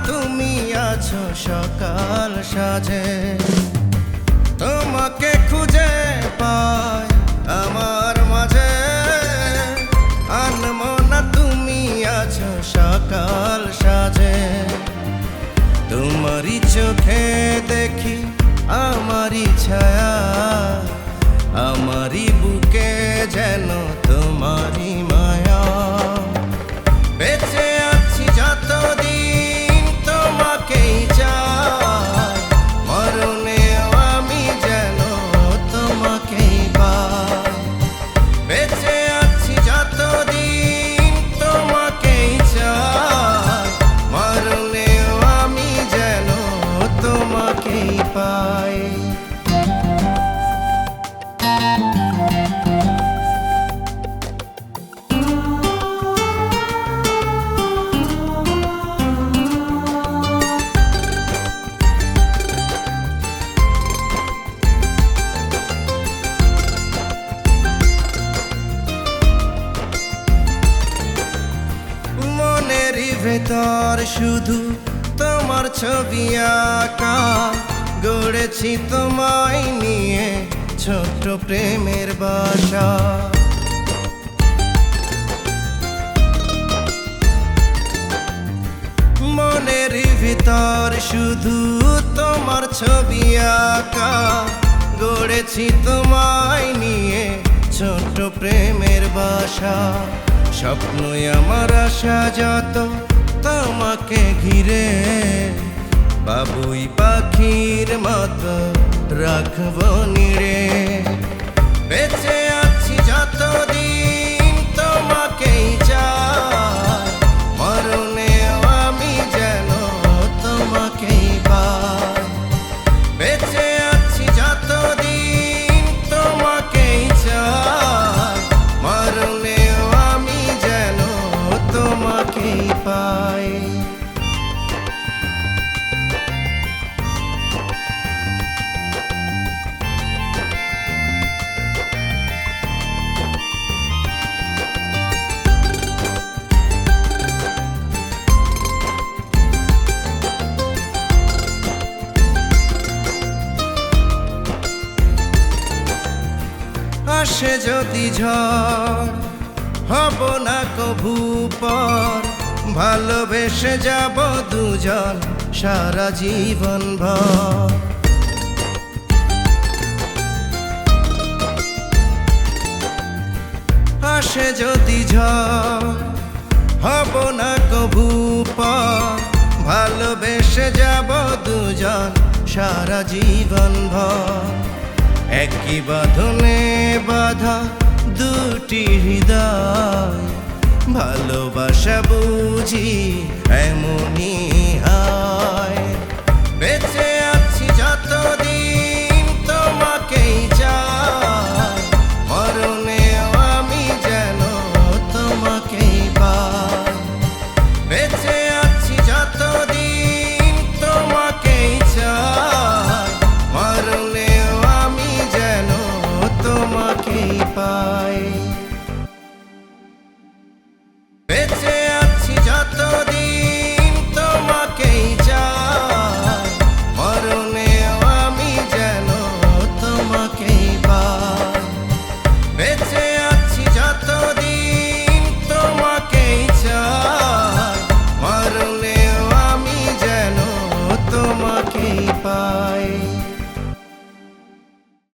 তুমি আছো সকাল সাজে। তোমাকে খুঁজে পাই আমার মাঝে, আনমনা তুমি আছো সকাল সাজে। তোমারই চোখে দেখি আমারই ছায়া, আমারই বুকে যেন তোমারই মায়া। বেঁচে আছি যতদিন তোমাকেই চাই, মরণেও আমি যেন তোমাকেই পাই। বেঁচে আছি যতদিন তোমাকেই চাই, মরণেও আমি যেন তোমাকেই পাই। ভেতর শুধু তোমার ছবি আঁকা, গড়েছি তোমায় নিয়ে ছোট্ট প্রেমের বাসা। মনের ভিতর শুধু তোমার ছবি আঁকা, গড়েছি তোমায় নিয়ে ছোট্ট প্রেমের বাসা। স্বপ্নই আমার আশা যত তোমাকে ঘিরে, বাবুই পাখির মতো রাখবো নিড়ে। বেঁচে আছি যতদিন তোমাকেই চাই, মরণেও আমি যেন তোমাকেই পাই। বেঁচে আছি যতদিন তোমাকেই চাই, মরণেও আমি যেন তোমাকেই পাই। আসে যদি ঝড় হব না কভু পর, ভালোবেসে যাব দুজন সারা জীবন ভর। আসে যদি ঝড় হব না কভু পর, ভালোবেসে যাব দুজন সারা জীবন ভর। একই বাঁধনে বাঁধা দুটি হৃদয়, ভালোবাসা বুঝি এমনই